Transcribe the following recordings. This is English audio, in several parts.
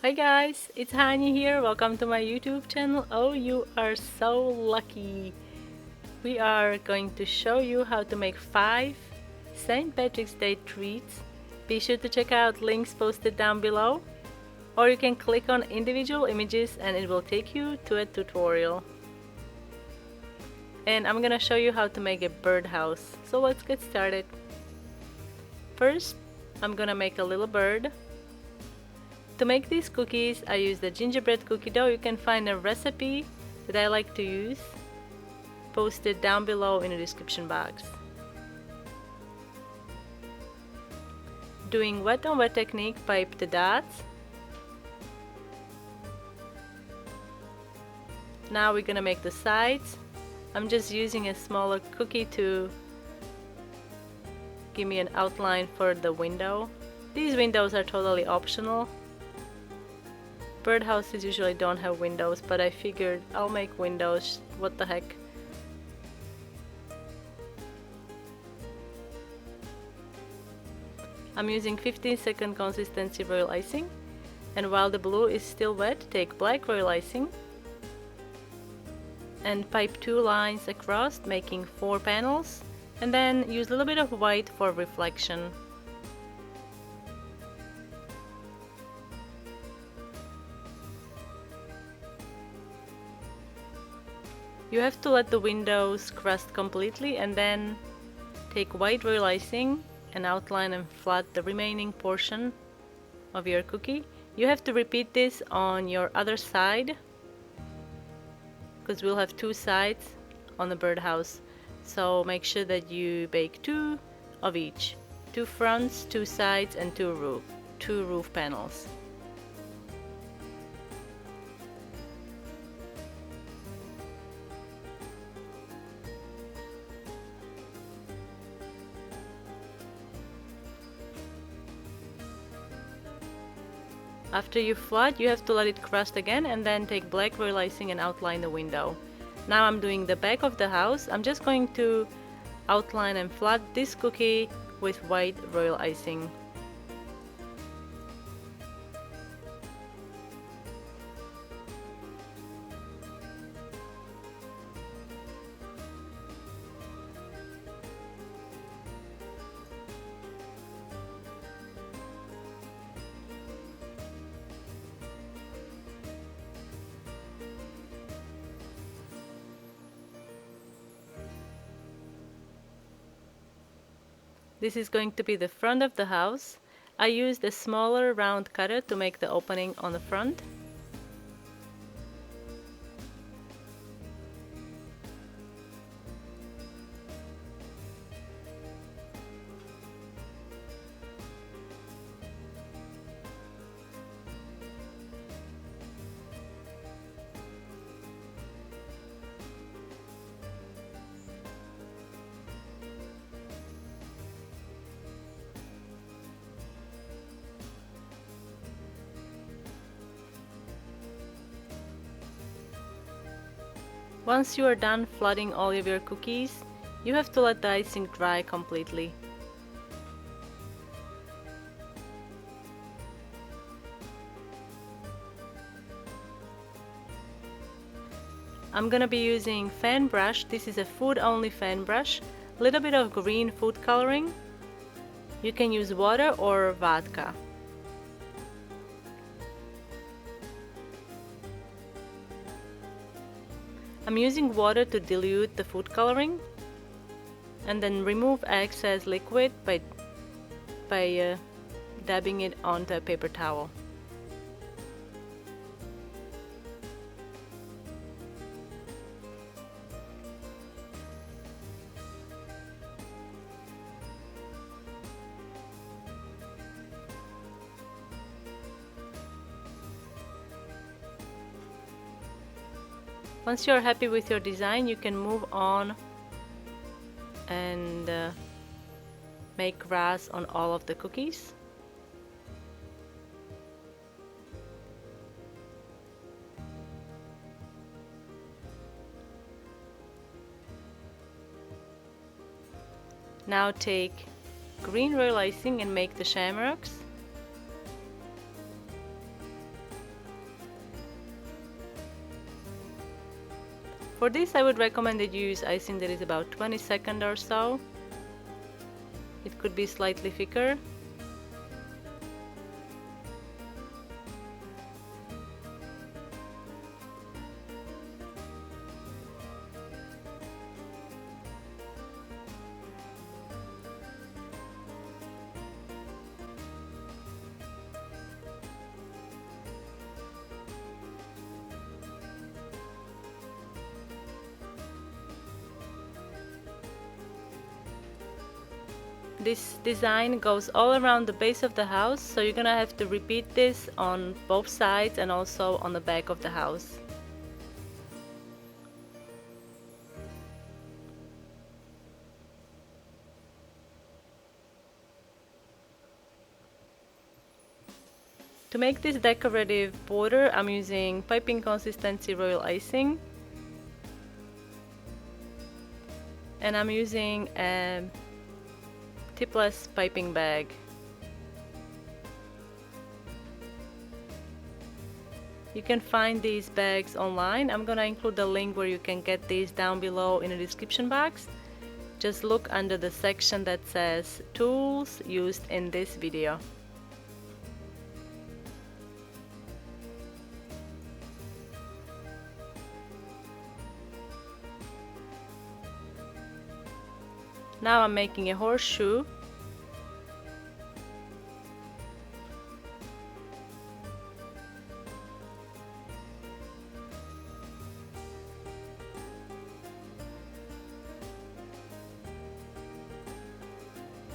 Hi guys, it's Hani here. Welcome to my YouTube channel. Oh, you are so lucky. We are going to show you how to make 5 St. Patrick's Day treats. Be sure to check out links posted down below, or you can click on individual images and it will take you to a tutorial. And I'm gonna show you how to make a birdhouse. So let's get started. First, I'm gonna make a little bird. To make these cookies, I use the gingerbread cookie dough. You can find a recipe that I like to use posted down below in the description box. Doing wet on wet technique, pipe the dots. Now we're gonna make the sides. I'm just using a smaller cookie to give me an outline for the window. These windows are totally optional. Birdhouses usually don't have windows, but I figured I'll make windows. What the heck. I'm using 15-second consistency royal icing, and while the blue is still wet, take black royal icing and pipe 2 lines across, making 4 panels, and then use a little bit of white for reflection. You have to let the windows crust completely and then take white royal icing and outline and flat the remaining portion of your cookie. You have to repeat this on your other side because we'll have 2 sides on the birdhouse. So make sure that you bake 2 of each. 2 fronts, 2 sides, and 2 roof panels. After you flat, you have to let it crust again and then take black royal icing and outline the window. Now I'm doing the back of the house. I'm just going to outline and flat this cookie with white royal icing. This is going to be the front of the house. I used a smaller round cutter to make the opening on the front. Once you are done flooding all of your cookies, you have to let the icing dry completely. I'm gonna be using fan brush. This is a food only fan brush. A little bit of green food coloring. You can use water or vodka. I'm using water to dilute the food coloring and then remove excess liquid by dabbing it onto a paper towel. Once you're happy with your design, you can move on and make grass on all of the cookies. Now take green royal icing and make the shamrocks. For this I would recommend that you use icing that is about 20 seconds or so. It could be slightly thicker. This design goes all around the base of the house, so you're gonna have to repeat this on both sides and also on the back of the house. To make this decorative border, I'm using piping consistency royal icing, and I'm using a tipless piping bag. You can find these bags online. I'm gonna include the link where you can get these down below in the description box. Just look under the section that says tools used in this video. Now I'm making a horseshoe.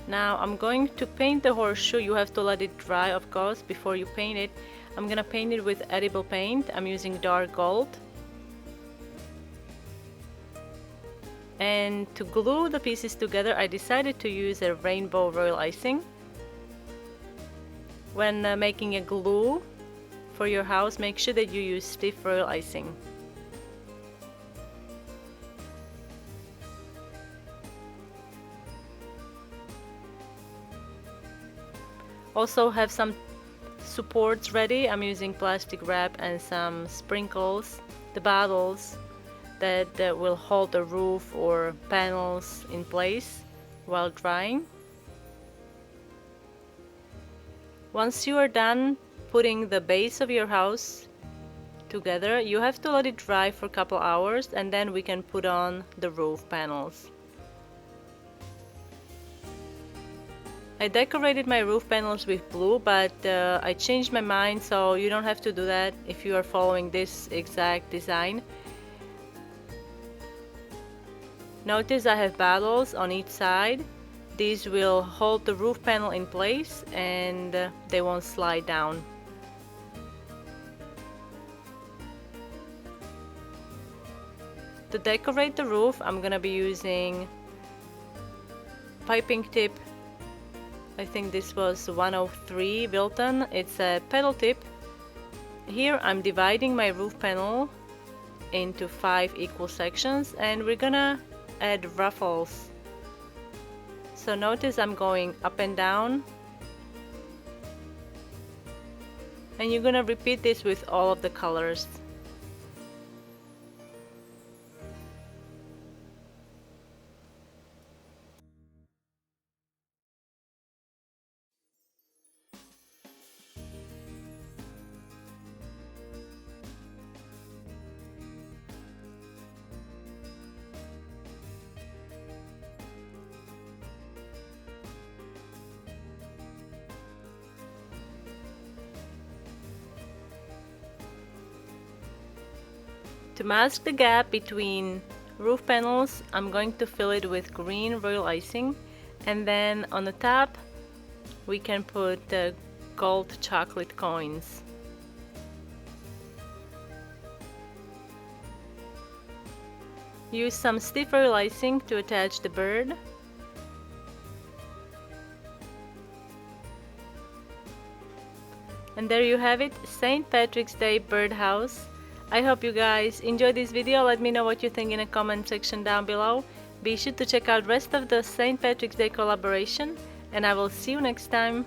Now I'm going to paint the horseshoe. You have to let it dry, of course, before you paint it. I'm gonna paint it with edible paint. I'm using dark gold. And to glue the pieces together, I decided to use a rainbow royal icing. When making a glue for your house, make sure that you use stiff royal icing. Also have some supports ready. I'm using plastic wrap and some sprinkles, the bottles that will hold the roof or panels in place while drying. Once you are done putting the base of your house together, you have to let it dry for a couple hours, and then we can put on the roof panels. I decorated my roof panels with blue, but I changed my mind, so you don't have to do that if you are following this exact design. Notice I have bottles on each side. These will hold the roof panel in place and they won't slide down. To decorate the roof, I'm gonna be using piping tip. I think this was 103 Wilton. It's a pedal tip. Here I'm dividing my roof panel into 5 equal sections, and we're gonna add ruffles. So notice I'm going up and down, and you're gonna repeat this with all of the colors. To mask the gap between roof panels, I'm going to fill it with green royal icing, and then on the top we can put the gold chocolate coins. Use some stiff royal icing to attach the bird. And there you have it, St. Patrick's Day birdhouse. I hope you guys enjoyed this video. Let me know what you think in the comment section down below. Be sure to check out the rest of the St. Patrick's Day collaboration, and I will see you next time.